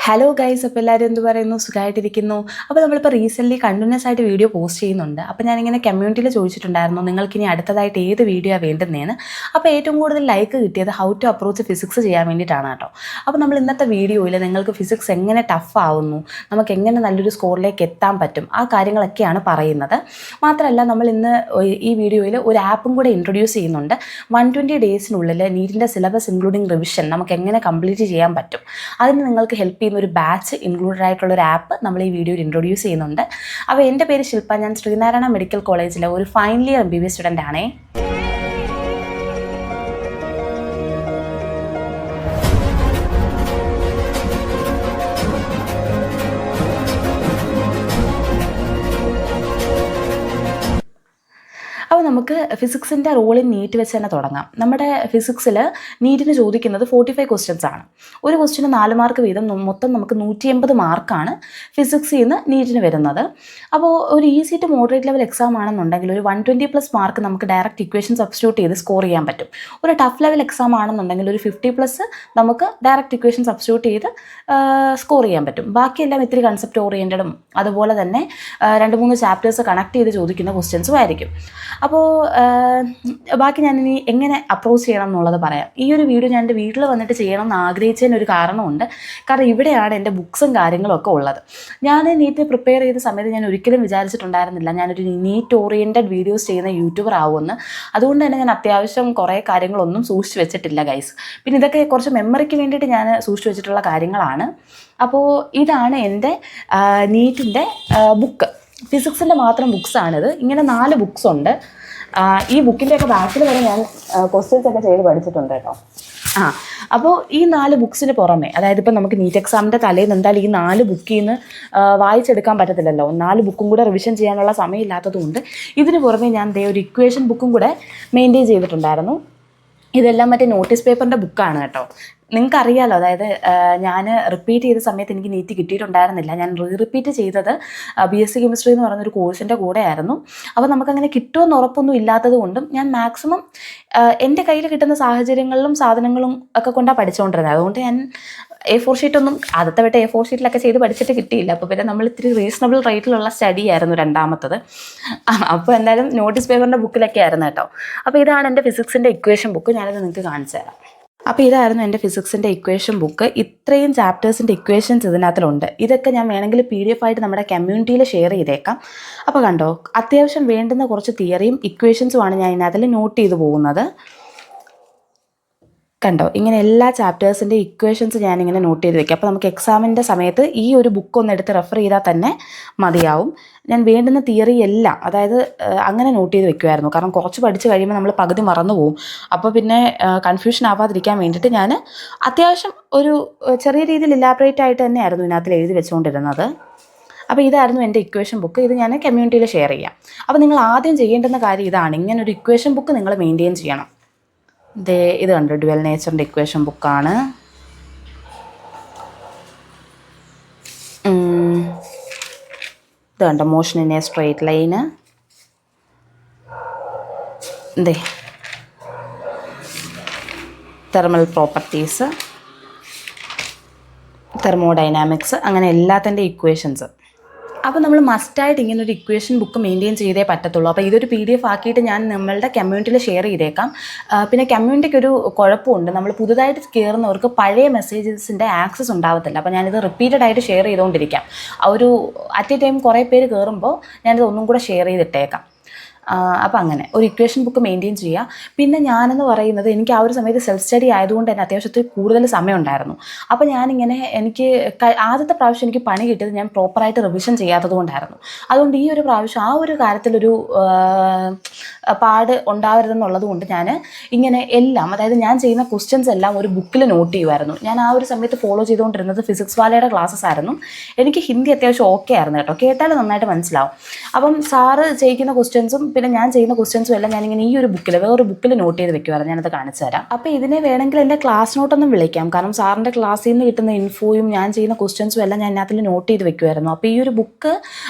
Hello guys, അപ്പോൾ എല്ലാവരും എന്ത് പറയുന്നു? സുഖമായിട്ടിരിക്കുന്നു. അപ്പോൾ നമ്മളിപ്പോൾ റീസെൻ്റ്ലി കണ്ടിന്യൂസ് ആയിട്ട് വീഡിയോ പോസ്റ്റ് ചെയ്യുന്നുണ്ട്. അപ്പോൾ ഞാനിങ്ങനെ കമ്മ്യൂണിറ്റിയിൽ ചോദിച്ചിട്ടുണ്ടായിരുന്നു നിങ്ങൾക്കിനി അടുത്തതായിട്ട് ഏത് വീഡിയോ വേണ്ടുന്നതെന്ന്. അപ്പോൾ ഏറ്റവും കൂടുതൽ ലൈക്ക് കിട്ടിയത് ഹൗ ടു അപ്രോച്ച് ഫിസിക്സ് ചെയ്യാൻ വേണ്ടിയിട്ടാണ് കേട്ടോ. അപ്പോൾ നമ്മൾ ഇന്നത്തെ വീഡിയോയിൽ നിങ്ങൾക്ക് ഫിസിക്സ് എങ്ങനെ ടഫ് ആവുന്നു, നമുക്ക് എങ്ങനെ നല്ലൊരു സ്കോറിലേക്ക് എത്താൻ പറ്റും, ആ കാര്യങ്ങളൊക്കെയാണ് പറയുന്നത്. മാത്രമല്ല നമ്മൾ ഇന്ന് ഈ വീഡിയോയിൽ ഒരു ആപ്പും കൂടെ ഇൻട്രൊഡ്യൂസ് ചെയ്യുന്നുണ്ട്. 120 ഡേയ്സിനുള്ളിൽ നീറ്റിൻ്റെ സിലബസ് ഇൻക്ലൂഡിങ് റിവിഷൻ നമുക്ക് എങ്ങനെ കംപ്ലീറ്റ് ചെയ്യാൻ പറ്റും, അതിന് നിങ്ങൾക്ക് ഹെൽപ്പ് ചെയ്യുന്ന ഒരു ബാച്ച് ഇൻക്ലൂഡഡ് ആയിട്ടുള്ള ഒരു ആപ്പ് നമ്മൾ ഈ വീഡിയോയിൽ ഇൻട്രൊഡ്യൂസ് ചെയ്യുന്നുണ്ട്. അപ്പോൾ എൻ്റെ പേര് ശില്പ, ഞാൻ ശ്രീനാരായണ മെഡിക്കൽ കോളേജിലെ ഒരു ഫൈനൽ ഇയർ MBBS സ്റ്റുഡൻ്റ് ആണേ. അപ്പോൾ നമുക്ക് ഫിസിക്സിൻ്റെ റോൾ ഇൻ നീറ്റ് വെച്ച് തന്നെ തുടങ്ങാം. നമ്മുടെ ഫിസിക്സിൽ നീറ്റിന് ചോദിക്കുന്നത് 45 ക്വസ്റ്റ്യൻസ് ആണ്. ഒരു ക്വസ്റ്റ്യന് 4 മാർക്ക് വീതം, മൊത്തം നമുക്ക് 180 മാർക്കാണ് ഫിസിക്സിൽ നിന്ന് നീറ്റിന് വരുന്നത്. അപ്പോൾ ഒരു easy to moderate level exam ആണെന്നുണ്ടെങ്കിൽ ഒരു 120+ മാർക്ക് നമുക്ക് ഡയറക്റ്റ് ഇക്വേഷൻ സബ്സ്റ്റിറ്റ്യൂട്ട് ചെയ്ത് സ്കോർ ചെയ്യാൻ പറ്റും. ഒരു ടഫ് ലെവൽ എക്സാം ആണെന്നുണ്ടെങ്കിൽ ഒരു 50+ നമുക്ക് ഡയറക്റ്റ് ഇക്വേഷൻ സബ്സ്റ്റിറ്റ്യൂട്ട് ചെയ്ത് സ്കോർ ചെയ്യാൻ പറ്റും. ബാക്കിയെല്ലാം ഇത്തിരി കൺസെപ്റ്റ് ഓറിയൻറ്റഡും അതുപോലെ തന്നെ 2-3 ചാപ്റ്റേഴ്സ് കണക്ട് ചെയ്ത് ചോദിക്കുന്ന ക്വസ്റ്റ്യൻസും ആയിരിക്കും. അപ്പോൾ ബാക്കി ഞാനിനി എങ്ങനെ അപ്രോച്ച് ചെയ്യണം എന്നുള്ളത് പറയാം. ഈ ഒരു വീഡിയോ ഞാൻ എൻ്റെ വീട്ടിൽ വന്നിട്ട് ചെയ്യണം എന്ന് ആഗ്രഹിച്ചതിനൊരു കാരണമുണ്ട്. കാരണം ഇവിടെയാണ് എൻ്റെ ബുക്സും കാര്യങ്ങളും ഒക്കെ ഉള്ളത്. ഞാൻ നീറ്റ് പ്രിപ്പയർ ചെയ്ത സമയത്ത് ഞാൻ ഒരിക്കലും വിചാരിച്ചിട്ടുണ്ടായിരുന്നില്ല ഞാനൊരു നീറ്റ് ഓറിയൻറ്റഡ് വീഡിയോസ് ചെയ്യുന്ന യൂട്യൂബർ ആവുമെന്ന്. അതുകൊണ്ട് തന്നെ ഞാൻ അത്യാവശ്യം കുറേ കാര്യങ്ങളൊന്നും സൂക്ഷിച്ച് വെച്ചിട്ടില്ല ഗൈസ്. പിന്നെ ഇതൊക്കെ കുറച്ച് മെമ്മറിക്ക് വേണ്ടിയിട്ട് ഞാൻ സൂക്ഷിച്ച് വെച്ചിട്ടുള്ള കാര്യങ്ങളാണ്. അപ്പോൾ ഇതാണ് എൻ്റെ നീറ്റിൻ്റെ ബുക്ക്. ഫിസിക്സിൻ്റെ മാത്രം ബുക്സാണിത്. ഇങ്ങനെ 4 ബുക്സ് ഉണ്ട്. ഈ ബുക്കിൻ്റെയൊക്കെ ബാക്കിൽ വരെ ഞാൻ ക്വസ്റ്റ്യൻസ് ഒക്കെ ചെയ്ത് പഠിച്ചിട്ടുണ്ട് കേട്ടോ. അപ്പോൾ ഈ 4 ബുക്സിന് പുറമെ, അതായത് ഇപ്പം നമുക്ക് നീറ്റ് എക്സാമിൻ്റെ തലേന്ന് എന്തായാലും ഈ 4 ബുക്കിൽ നിന്ന് വായിച്ചെടുക്കാൻ പറ്റത്തില്ലല്ലോ. 4 ബുക്കും കൂടെ റിവിഷൻ ചെയ്യാനുള്ള സമയമില്ലാത്തതുകൊണ്ട് ഇതിന് പുറമെ ഞാൻ ഒരു ഇക്വേഷൻ ബുക്കും കൂടെ മെയിൻറ്റെയിൻ ചെയ്തിട്ടുണ്ടായിരുന്നു. ഇതെല്ലാം മറ്റേ നോട്ടീസ് പേപ്പറിൻ്റെ ബുക്കാണ് കേട്ടോ. നിങ്ങൾക്കറിയാമല്ലോ, അതായത് ഞാൻ റിപ്പീറ്റ് ചെയ്ത സമയത്ത് എനിക്ക് നീറ്റ് കിട്ടിയിട്ടുണ്ടായിരുന്നില്ല. ഞാൻ റിപ്പീറ്റ് ചെയ്തത് BSc കെമിസ്ട്രി എന്ന് പറയുന്നൊരു കോഴ്സിൻ്റെ കൂടെ ആയിരുന്നു. അപ്പോൾ നമുക്കങ്ങനെ കിട്ടുമെന്ന് ഉറപ്പൊന്നും ഇല്ലാത്തത് കൊണ്ടും ഞാൻ മാക്സിമം എൻ്റെ കയ്യിൽ കിട്ടുന്ന സാഹചര്യങ്ങളിലും സാധനങ്ങളും ഒക്കെ കൊണ്ടാണ് പഠിച്ചുകൊണ്ടിരുന്നത്. അതുകൊണ്ട് ഞാൻ A4 ഷീറ്റൊന്നും ആദ്യത്തെ വട്ടം A4 ഷീറ്റിലൊക്കെ ചെയ്ത് പഠിച്ചിട്ട് കിട്ടിയില്ല. അപ്പോൾ പിന്നെ നമ്മൾ ഇത്തിരി റീസണബിൾ റേറ്റിലുള്ള സ്റ്റഡി ആയിരുന്നു രണ്ടാമത്തത്. അപ്പോൾ എന്തായാലും നോട്ടീസ് പേപ്പറിൻ്റെ ബുക്കിലൊക്കെ ആയിരുന്നു കേട്ടോ. അപ്പോൾ ഇതാണ് എൻ്റെ ഫിസിക്സിൻ്റെ ഇക്വേഷൻ ബുക്ക്. ഞാനത് നിങ്ങൾക്ക് കാണിച്ചു തരാം. അപ്പോൾ ഇതായിരുന്നു എൻ്റെ ഫിസിക്സിൻ്റെ ഇക്വേഷൻ ബുക്ക്. ഇത്രയും ചാപ്റ്റേഴ്സിൻ്റെ ഇക്വേഷൻസ് ഇതിനകത്തിലുണ്ട്. ഇതൊക്കെ ഞാൻ വേണമെങ്കിൽ PDF ആയിട്ട് നമ്മുടെ കമ്മ്യൂണിറ്റിയിൽ ഷെയർ ചെയ്തേക്കാം. അപ്പോൾ കണ്ടോ, അത്യാവശ്യം വേണ്ടുന്ന കുറച്ച് തിയറിയും ഇക്വേഷൻസുമാണ് ഞാൻ ഇതിനകത്തിൽ നോട്ട് ചെയ്ത് പോകുന്നത്. കണ്ടോ, ഇങ്ങനെ എല്ലാ ചാപ്റ്റേഴ്സിൻ്റെ ഇക്വേഷൻസ് ഞാനിങ്ങനെ നോട്ട് ചെയ്ത് വെക്കാം. അപ്പോൾ നമുക്ക് എക്സാമിൻ്റെ സമയത്ത് ഈ ഒരു ബുക്ക് ഒന്ന് എടുത്ത് റെഫർ ചെയ്താൽ തന്നെ മതിയാവും. ഞാൻ വേണ്ടുന്ന തിയറി എല്ലാം, അതായത് അങ്ങനെ നോട്ട് ചെയ്ത് വെക്കുമായിരുന്നു. കാരണം കുറച്ച് പഠിച്ച് കഴിയുമ്പോൾ നമ്മൾ പകുതി മറന്നു പോകും. അപ്പോൾ പിന്നെ കൺഫ്യൂഷൻ ആവാതിരിക്കാൻ വേണ്ടിയിട്ട് ഞാൻ അത്യാവശ്യം ഒരു ചെറിയ രീതിയിൽ ഇലാബറേറ്റ് ആയിട്ട് തന്നെയായിരുന്നു ഇതിനകത്ത് എഴുതി വെച്ചുകൊണ്ടിരുന്നത്. അപ്പോൾ ഇതായിരുന്നു എൻ്റെ ഇക്വേഷൻ ബുക്ക്. ഇത് ഞാൻ കമ്മ്യൂണിറ്റിയിൽ ഷെയർ ചെയ്യാം. അപ്പോൾ നിങ്ങൾ ആദ്യം ചെയ്യേണ്ടുന്ന കാര്യം ഇതാണ്, ഇങ്ങനൊരു ഇക്വേഷൻ ബുക്ക് നിങ്ങൾ മെയിൻറ്റെയിൻ ചെയ്യണം. ഇത് കണ്ടോ, ഡ്യുവൽ നേച്ചറിൻ്റെ ഇക്വേഷൻ ബുക്കാണ്. ഇത് കണ്ടോ, motion in A straight line. Thermal properties, thermodynamics, അങ്ങനെ എല്ലാത്തിൻ്റെ ഇക്വേഷൻസ്. അപ്പോൾ നമ്മൾ മസ്റ്റായിട്ട് ഇങ്ങനൊരു ഇക്വേഷൻ ബുക്ക് മെയിൻറ്റെയിൻ ചെയ്തേ പറ്റത്തുള്ളൂ. അപ്പോൾ ഇതൊരു PDF ആക്കിയിട്ട് ഞാൻ നമ്മളുടെ കമ്മ്യൂണിറ്റിയിൽ ഷെയർ ചെയ്തേക്കാം. പിന്നെ കമ്മ്യൂണിറ്റിക്ക് ഒരു കുഴപ്പമുണ്ട്, നമ്മൾ പുതുതായിട്ട് കയറുന്നവർക്ക് പഴയ മെസ്സേജസിൻ്റെ ആക്സസ് ഉണ്ടാവത്തില്ല. അപ്പോൾ ഞാനിത് റിപ്പീറ്റഡ് ആയിട്ട് ഷെയർ ചെയ്തുകൊണ്ടിരിക്കാം. ഒരു അറ്റ് എ ടൈം കുറേ പേര് കയറുമ്പോൾ ഞാനിത് ഒന്നും കൂടെ ഷെയർ ചെയ്തിട്ടേക്കാം. അപ്പോൾ അങ്ങനെ ഒരു ഇക്വേഷൻ ബുക്ക് മെയിൻറ്റെയിൻ ചെയ്യുക. പിന്നെ ഞാനെന്ന് പറയുന്നത്, എനിക്ക് ആ ഒരു സമയത്ത് സെൽഫ് സ്റ്റഡി ആയതുകൊണ്ട് തന്നെ അത്യാവശ്യത്തിൽ കൂടുതൽ സമയം ഉണ്ടായിരുന്നു. അപ്പോൾ ഞാനിങ്ങനെ എനിക്ക് ആദ്യത്തെ പ്രാവശ്യം എനിക്ക് പണി കിട്ടിയത് ഞാൻ പ്രോപ്പറായിട്ട് റിവിഷൻ ചെയ്യാത്തത് കൊണ്ടായിരുന്നു. അതുകൊണ്ട് ഈ ഒരു പ്രാവശ്യം ആ ഒരു കാര്യത്തിലൊരു പാട് ഉണ്ടാവരുതെന്നുള്ളത് കൊണ്ട് ഞാൻ ഇങ്ങനെ എല്ലാം, അതായത് ഞാൻ ചെയ്യുന്ന ക്വസ്റ്റ്യൻസ് എല്ലാം ഒരു ബുക്കിൽ നോട്ട് ചെയ്യുമായിരുന്നു. ഞാൻ ആ ഒരു സമയത്ത് ഫോളോ ചെയ്തുകൊണ്ടിരുന്നത് ഫിസിക്സ് വാലയുടെ ക്ലാസ്സസ് ആയിരുന്നു. എനിക്ക് ഹിന്ദി അത്യാവശ്യം ഓക്കെ ആയിരുന്നു കേട്ടോ, കേട്ടാൽ നന്നായിട്ട് മനസ്സിലാവും. അപ്പം സാറ് ചെയ്യിക്കുന്ന ക്വസ്റ്റ്യൻസും പിന്നെ ഞാൻ ചെയ്യുന്ന ക്വസ്റ്റ്യൻസും എല്ലാം ഞാനിങ്ങനെ ഈ ഒരു ബുക്കിൽ വേറൊരു ബുക്കിൽ നോട്ട് ചെയ്ത് വെക്കുമായിരുന്നു. ഞാനത് കാണിച്ചു തരാം. അപ്പോൾ ഇതിനെ വേണമെങ്കിൽ എൻ്റെ ക്ലാസ് നോട്ടൊന്നും വിളിക്കാം. കാരണം സാറിൻ്റെ ക്ലാസ്സിൽ നിന്ന് കിട്ടുന്ന ഇൻഫോയും ഞാൻ ചെയ്യുന്ന ക്വസ്റ്റ്യൻസും എല്ലാം ഞാൻ അതിനകത്തിൽ നോട്ട് ചെയ്ത് വെക്കുമായിരുന്നു. അപ്പോൾ ഈ ഒരു ബുക്ക്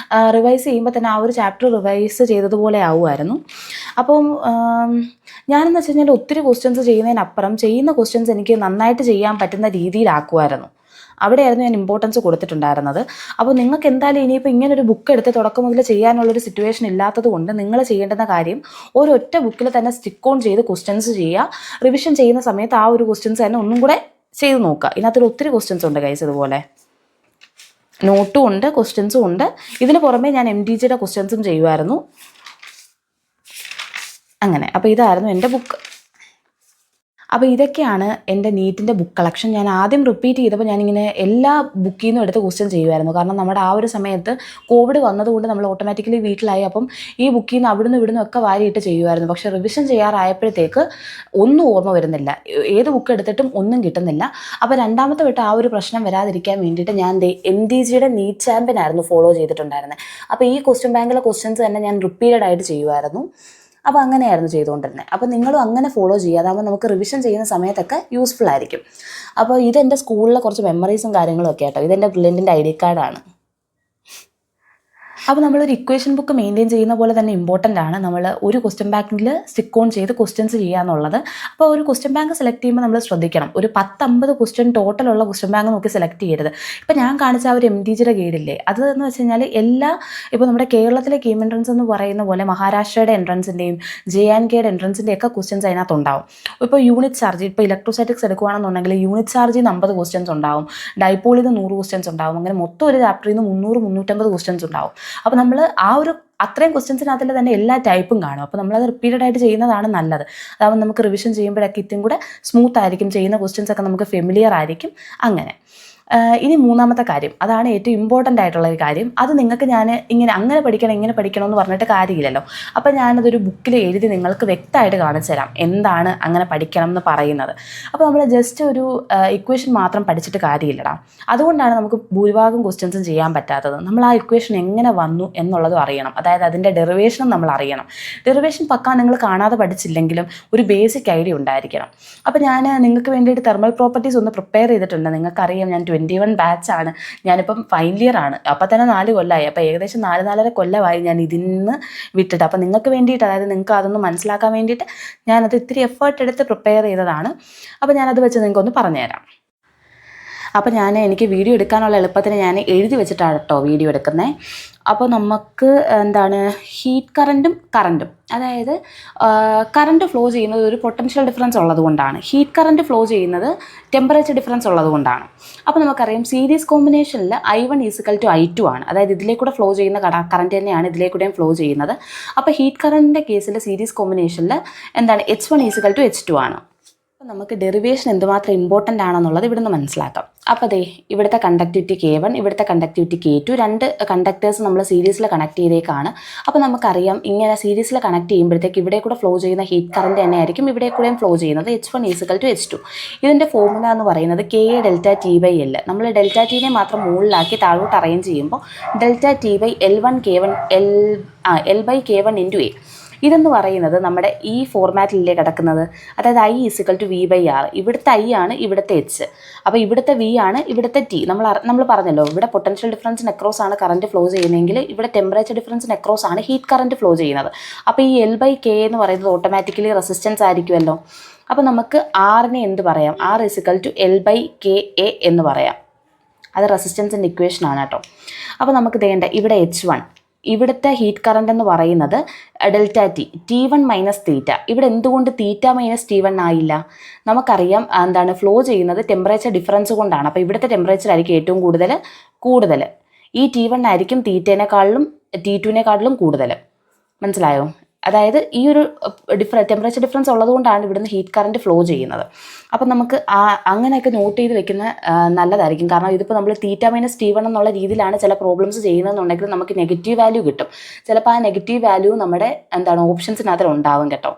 റിവൈസ് ചെയ്യുമ്പോൾ തന്നെ ആ ഒരു ചാപ്റ്റർ റിവൈസ് ചെയ്തതുപോലെ ആവുമായിരുന്നു. അപ്പം ഞാനെന്ന് വെച്ച് കഴിഞ്ഞാൽ ഒത്തിരി ക്വസ്റ്റ്യൻസ് ചെയ്യുന്നതിനപ്പുറം ചെയ്യുന്ന ക്വസ്റ്റ്യൻസ് എനിക്ക് നന്നായിട്ട് ചെയ്യാൻ പറ്റുന്ന രീതിയിലാക്കുമായിരുന്നു. അവിടെയായിരുന്നു ഞാൻ ഇമ്പോർട്ടൻസ് കൊടുത്തിട്ടുണ്ടായിരുന്നത്. അപ്പോൾ നിങ്ങൾക്ക് എന്തായാലും ഇനിയിപ്പോൾ ഇങ്ങനൊരു ബുക്ക് എടുത്ത് തുടക്കം മുതൽ ചെയ്യാനുള്ളൊരു സിറ്റുവേഷൻ ഇല്ലാത്തത് കൊണ്ട് നിങ്ങൾ ചെയ്യേണ്ടുന്ന കാര്യം ഒരൊറ്റ ബുക്കിൽ തന്നെ സ്റ്റിക്ക് ഓൺ ചെയ്ത് ക്വസ്റ്റ്യൻസ് ചെയ്യുക. റിവിഷൻ ചെയ്യുന്ന സമയത്ത് ആ ഒരു ക്വസ്റ്റ്യൻസ് തന്നെ ഒന്നും കൂടെ ചെയ്ത് നോക്കുക. ഇതിനകത്തൊരു ഒത്തിരി ക്വസ്റ്റ്യൻസ് ഉണ്ട് ഗൈസ്. ഇതുപോലെ നോട്ടും ഉണ്ട്, ക്വസ്റ്റ്യൻസും ഉണ്ട്. ഇതിന് പുറമെ ഞാൻ MDGയുടെ ക്വസ്റ്റ്യൻസും ചെയ്യുമായിരുന്നു. അങ്ങനെ അപ്പോൾ ഇതായിരുന്നു എൻ്റെ ബുക്ക്. അപ്പോൾ ഇതൊക്കെയാണ് എൻ്റെ നീറ്റിൻ്റെ ബുക്ക് കളക്ഷൻ. ഞാൻ ആദ്യം റിപ്പീറ്റ് ചെയ്തപ്പോൾ ഞാനിങ്ങനെ എല്ലാ ബുക്കിൽ നിന്നും എടുത്ത് ക്വസ്റ്റ്യൻ ചെയ്യുമായിരുന്നു. കാരണം നമ്മുടെ ആ ഒരു സമയത്ത് കോവിഡ് വന്നതുകൊണ്ട് നമ്മൾ ഓട്ടോമാറ്റിക്കലി വീട്ടിലായി. അപ്പം ഈ ബുക്കിൽ നിന്ന് അവിടുന്ന് ഇവിടുന്ന് ഒക്കെ വാരിയിട്ട് ചെയ്യുമായിരുന്നു. പക്ഷേ റിവിഷൻ ചെയ്യാറായപ്പോഴത്തേക്ക് ഒന്നും ഓർമ്മ വരുന്നില്ല, ഏത് ബുക്ക് എടുത്തിട്ടും ഒന്നും കിട്ടുന്നില്ല. അപ്പോൾ രണ്ടാമത്തെ വിട്ട് ആ ഒരു പ്രശ്നം വരാതിരിക്കാൻ വേണ്ടിയിട്ട് ഞാൻ MDGയുടെ നീറ്റ് ചാമ്പ്യൻ ആയിരുന്നു ഫോളോ ചെയ്തിട്ടുണ്ടായിരുന്നത്. അപ്പോൾ ഈ ക്വസ്റ്റ്യൻ ബാങ്കിലെ ക്വസ്റ്റ്യൻസ് തന്നെ ഞാൻ റിപ്പീറ്റഡ് ആയിട്ട് ചെയ്യുമായിരുന്നു. അപ്പോൾ അങ്ങനെയായിരുന്നു ചെയ്തുകൊണ്ടിരുന്നത്. അപ്പോൾ നിങ്ങളും അങ്ങനെ ഫോളോ ചെയ്യുക, അതാകുമ്പോൾ നമുക്ക് റിവിഷൻ ചെയ്യുന്ന സമയത്തൊക്കെ യൂസ്ഫുൾ ആയിരിക്കും. അപ്പോൾ ഇതെൻ്റെ സ്കൂളിലെ കുറച്ച് മെമ്മറീസും കാര്യങ്ങളും ഒക്കെ ആട്ടോ. ഇതെൻ്റെ ബ്രില്യൻറ്റിൻ്റെ ID കാർഡാണ്. അപ്പോൾ നമ്മളൊരു ഇക്വേഷൻ ബുക്ക് മെയിൻറ്റെയിൻ ചെയ്യുന്ന പോലെ തന്നെ ഇമ്പോർട്ടൻ്റ് ആണ് നമ്മൾ ഒരു ക്വസ്റ്റ്യൻ ബാങ്കിൽ സ്റ്റിക്ക് ഓൺ ചെയ്ത് ക്വസ്റ്റ്യൻസ് ചെയ്യുക എന്നുള്ളത്. അപ്പോൾ ഒരു ക്വസ്റ്റ്യൻ ബാങ്ക് സെലക്ട് ചെയ്യുമ്പോൾ നമ്മൾ ശ്രദ്ധിക്കണം, ഒരു 10-50 ക്വസ്റ്റ്യൻ ടോട്ടലുള്ള ക്വസ്റ്റ്യൻ ബാങ്ക് നോക്കി സെലക്ട് ചെയ്യരുത്. ഇപ്പോൾ ഞാൻ കാണിച്ച ആ ഒരു MDGയുടെ ഗൈഡില്ലേ, അതെന്ന് വെച്ച് കഴിഞ്ഞാൽ ഇപ്പോൾ നമ്മുടെ കേരളത്തിലെ കീം എൻട്രൻസ് എന്ന് പറയുന്ന പോലെ മഹാരാഷ്ട്രയുടെ എൻട്രൻസിൻ്റെയും JNKയുടെ എൻട്രൻസിൻ്റെ ഒക്കെ ക്വസ്റ്റ്യൻസ് അതിനകത്തുണ്ടാവും. ഇപ്പോൾ യൂണിറ്റ് ചാർജ്, ഇപ്പോൾ ഇലക്ട്രോസ്റ്റാറ്റിക്സ് എടുക്കുകയാണെന്നുണ്ടെങ്കിൽ യൂണിറ്റ് ചാർജിൽ നിന്ന് 50 ക്വസ്റ്റ്യൻസ് ഉണ്ടാവും, ഡൈപോളിൽ നിന്ന് 100 ക്വസ്റ്റ്യൻസ് ഉണ്ടാവും. അങ്ങനെ മൊത്തം ഒരു ചാപ്റ്ററിൽ നിന്ന് 300-350 ക്വസ്റ്റ്യൻസ് ഉണ്ടാവും. അപ്പോൾ നമ്മൾ ആ ഒരു അത്രയും ക്വസ്റ്റ്യൻസിനകത്തിൽ തന്നെ എല്ലാ ടൈപ്പും കാണും. അപ്പോൾ നമ്മളത് റിപ്പീറ്റഡ് ആയിട്ട് ചെയ്യുന്നതാണ് നല്ലത്. അതാവുമ്പോൾ നമുക്ക് റിവിഷൻ ചെയ്യുമ്പോഴൊക്കെ ഇത്തിരി കൂടെ സ്മൂത്ത് ആയിരിക്കും, ചെയ്യുന്ന ക്വസ്റ്റ്യൻസ് ഒക്കെ നമുക്ക് ഫെമിലിയർ ആയിരിക്കും. അങ്ങനെ ഇനി മൂന്നാമത്തെ കാര്യം, അതാണ് ഏറ്റവും ഇമ്പോർട്ടൻ്റ് ആയിട്ടുള്ള ഒരു കാര്യം. അത് നിങ്ങൾക്ക് ഞാൻ അങ്ങനെ പഠിക്കണം ഇങ്ങനെ പഠിക്കണം എന്ന് പറഞ്ഞിട്ട് കാര്യമില്ലല്ലോ. അപ്പോൾ ഞാനതൊരു ബുക്കിൽ എഴുതി നിങ്ങൾക്ക് വ്യക്തമായിട്ട് കാണിച്ചു തരാം എന്താണ് അങ്ങനെ പഠിക്കണം എന്ന് പറയുന്നത്. അപ്പോൾ നമ്മൾ ജസ്റ്റ് ഒരു ഇക്വേഷൻ മാത്രം പഠിച്ചിട്ട് കാര്യമില്ലടാ. അതുകൊണ്ടാണ് നമുക്ക് ഭൂരിഭാഗം ക്വസ്റ്റ്യൻസും ചെയ്യാൻ പറ്റാത്തത്. നമ്മൾ ആ ഇക്വേഷൻ എങ്ങനെ വന്നു എന്നുള്ളതും അറിയണം, അതായത് അതിൻ്റെ ഡെറിവേഷനും നമ്മൾ അറിയണം. ഡെറിവേഷൻ പക്കാ നിങ്ങൾ കാണാതെ പഠിച്ചില്ലെങ്കിലും ഒരു ബേസിക് ഐഡിയ ഉണ്ടായിരിക്കണം. അപ്പോൾ ഞാൻ നിങ്ങൾക്ക് വേണ്ടിയിട്ട് തെർമൽ പ്രോപ്പർട്ടീസ് ഒന്ന് പ്രിപ്പയർ ചെയ്തിട്ടുണ്ട്. നിങ്ങൾക്കറിയാം ഞാൻ 21 ബാച്ചാണ്, ഞാനിപ്പം ഫൈനൽ ഇയർ ആണ്. അപ്പം തന്നെ 4 കൊല്ലമായി. അപ്പോൾ ഏകദേശം 4-4.5 കൊല്ലമായി ഞാൻ ഇതിന്ന് വിട്ടിട്ട്. അപ്പോൾ നിങ്ങൾക്ക് വേണ്ടിയിട്ട്, അതായത് നിങ്ങൾക്ക് അതൊന്ന് മനസ്സിലാക്കാൻ വേണ്ടിയിട്ട് ഞാനത് ഇത്തിരി എഫേർട്ട് എടുത്ത് പ്രിപ്പയർ ചെയ്തതാണ്. അപ്പോൾ ഞാനത് വെച്ച് നിങ്ങൾക്കൊന്ന് പറഞ്ഞുതരാം. അപ്പോൾ എനിക്ക് വീഡിയോ എടുക്കാനുള്ള എളുപ്പത്തിന് ഞാൻ എഴുതി വെച്ചിട്ടാണ് കേട്ടോ വീഡിയോ എടുക്കുന്നത്. അപ്പോൾ നമുക്ക് ഹീറ്റ് കറൻറ്റും അതായത് കറണ്ട് ഫ്ലോ ചെയ്യുന്നത് ഒരു പൊട്ടൻഷ്യൽ ഡിഫറൻസ് ഉള്ളതുകൊണ്ടാണ്, ഹീറ്റ് കറണ്ട് ഫ്ലോ ചെയ്യുന്നത് ടെമ്പറേച്ചർ ഡിഫറൻസ് ഉള്ളതുകൊണ്ടാണ്. അപ്പോൾ നമുക്കറിയാം സീരീസ് കോമ്പിനേഷനിൽ I1 = I2 ആണ്. അതായത് ഇതിലേക്കൂടെ ഫ്ലോ ചെയ്യുന്ന കറണ്ട് തന്നെയാണ് ഇതിലേക്കൂടെയും ഫ്ലോ ചെയ്യുന്നത്. അപ്പോൾ ഹീറ്റ് കറണ്ടിൻ്റെ കേസിൽ സീരീസ് കോമ്പിനേഷനിൽ H1 = H2 ആണ്. അപ്പോൾ നമുക്ക് ഡെറിവേഷൻ എന്തുമാത്രം ഇമ്പോർട്ടൻ്റ് ആണെന്നുള്ളത് ഇവിടുന്ന് മനസ്സിലാക്കാം. അപ്പോൾ ഇവിടുത്തെ കണ്ടക്ടിവിറ്റി K1, ഇവിടുത്തെ കണ്ടക്ടിവിറ്റി K2, 2 കണ്ടക്ടേഴ്സ് നമ്മൾ സീരീസിൽ കണക്ട് ചെയ്തേക്കാണ്. അപ്പോൾ നമുക്കറിയാം ഇങ്ങനെ സീരീസിൽ കണക്ട് ചെയ്യുമ്പോഴത്തേക്ക് ഇവിടെ കൂടെ ഫ്ലോ ചെയ്യുന്ന ഹീറ്റ് കറണ്ട് തന്നെ ആയിരിക്കും ഇവിടെ കൂടെയും ഫ്ലോ ചെയ്യുന്നത്, H1 = H2. ഇതിൻ്റെ ഫോർമുല എന്ന് പറയുന്നത് KA∆T/L. നമ്മൾ ∆Tനെ മാത്രം മുകളിലാക്കി താഴോട്ട് അറേഞ്ച് ചെയ്യുമ്പോൾ ∆T/L1K1 L/K1 × A. ഇതെന്ന് പറയുന്നത് നമ്മുടെ ഈ ഫോർമാറ്റിലല്ലേ കിടക്കുന്നത്, അതായത് I = V/R. ഇവിടുത്തെ I ആണ് ഇവിടുത്തെ H. അപ്പോൾ ഇവിടുത്തെ V ആണ് ഇവിടുത്തെ T. നമ്മൾ പറഞ്ഞല്ലോ ഇവിടെ പൊട്ടൻഷ്യൽ ഡിഫറൻസിന് അക്രോസ് ആണ് കറണ്ട് ഫ്ലോ ചെയ്യുന്നതെങ്കിൽ ഇവിടെ ടെമ്പറേച്ചർ ഡിഫറൻസിന് അക്രോസ് ആണ് ഹീറ്റ് കറണ്ട് ഫ്ലോ ചെയ്യുന്നത്. അപ്പോൾ ഈ L/K എന്ന് പറയുന്നത് ഓട്ടോമാറ്റിക്കലി റെസിസ്റ്റൻസ് ആയിരിക്കുമല്ലോ. അപ്പോൾ നമുക്ക് Rനെ എന്ത് പറയാം, R = L/KA എന്ന് പറയാം. അത് റെസിസ്റ്റൻസിൻ്റെ ഇക്വേഷനാണ് കേട്ടോ. അപ്പോൾ നമുക്ക് ഇവിടെ H1, ഇവിടുത്തെ ഹീറ്റ് കറണ്ട് എന്ന് പറയുന്നത് ∆T, T1 - θ. ഇവിടെ എന്തുകൊണ്ട് θ - T1 ആയില്ല? നമുക്കറിയാം ഫ്ലോ ചെയ്യുന്നത് ടെമ്പറേച്ചർ ഡിഫറൻസ് കൊണ്ടാണ്. അപ്പോൾ ഇവിടുത്തെ ടെമ്പറേച്ചർ ആയിരിക്കും ഏറ്റവും കൂടുതൽ. ഈ T1 ആയിരിക്കും തീറ്റേനേക്കാളിലും T2-നേക്കാളിലും കൂടുതൽ. മനസ്സിലായോ? അതായത് ഈ ഒരു ടെമ്പറേച്ചർ ഡിഫറൻസ് ഉള്ളതുകൊണ്ടാണ് ഇവിടുന്ന് ഹീറ്റ് കറണ്ട് ഫ്ലോ ചെയ്യുന്നത്. അപ്പം നമുക്ക് അങ്ങനെയൊക്കെ നോട്ട് ചെയ്ത് വെക്കുന്ന നല്ലതായിരിക്കും. കാരണം ഇതിപ്പോൾ നമ്മൾ θ - T1 എന്നുള്ള രീതിയിലാണ് ചില പ്രോബ്ലംസ് ചെയ്യുന്നതെന്നുണ്ടെങ്കിൽ നമുക്ക് നെഗറ്റീവ് വാല്യൂ കിട്ടും. ചിലപ്പോൾ ആ നെഗറ്റീവ് വാല്യൂ നമ്മുടെ ഓപ്ഷൻസിനകത്ത് ഉണ്ടാവും കേട്ടോ.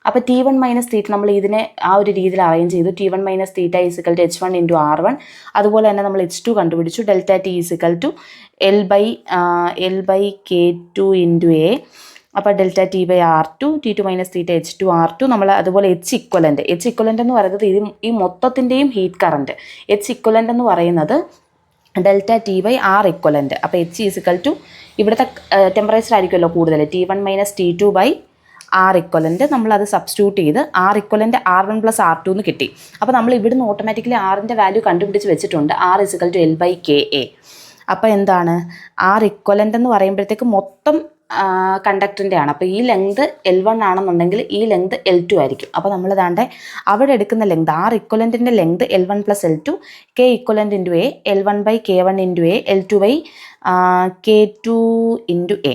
അപ്പോൾ T1 - θ നമ്മൾ ഇതിനെ ആ ഒരു രീതിയിൽ അറേഞ്ച് ചെയ്തു. T1 - θ = H1 × R1. അതുപോലെ തന്നെ നമ്മൾ H2 കണ്ടുപിടിച്ചു. ∆T = L/K2 × A. അപ്പോൾ ∆T/R2, T2 - θ H2 R2. നമ്മൾ അതുപോലെ H ഇക്വലൻ്റ് എന്ന് പറയുന്നത് ഈ മൊത്തത്തിൻ്റെയും ഹീറ്റ് കറണ്ട്. H ഇക്വലൻ്റ് എന്ന് പറയുന്നത് ∆T/R equivalent. അപ്പോൾ H = ഇവിടുത്തെ ടെമ്പറേച്ചർ ആയിരിക്കുമല്ലോ കൂടുതൽ, T1 - T2/R ആർ ഇക്വലൻറ്റ് നമ്മളത് സബ്സ്റ്റിറ്റ്യൂട്ട് ചെയ്ത് ആർ ഇക്വലൻറ്റ് R1 + R2 എന്ന് കിട്ടി. അപ്പോൾ നമ്മൾ ഇവിടുന്ന് ഓട്ടോമാറ്റിക്കലി ആറിൻ്റെ വാല്യൂ കണ്ടുപിടിച്ച് വെച്ചിട്ടുണ്ട്, R = L/KA. അപ്പോൾ എന്താണ് ആർ ഇക്വലൻ്റ് എന്ന് പറയുമ്പോഴത്തേക്ക് മൊത്തം കണ്ടക്ടറിൻ്റെ ആണ്. അപ്പോൾ ഈ ലെങ്ത് L1 ആണെന്നുണ്ടെങ്കിൽ ഈ ലെങ്ത് L2 ആയിരിക്കും. അപ്പോൾ നമ്മൾ ദാണ്ടെ അവിടെ എടുക്കുന്ന ലെങ്ത് ആർ ഇക്വലൻറ്റിൻ്റെ length L1 + L2, K equivalent × A, L1/K1 × A, L2/K2 × A.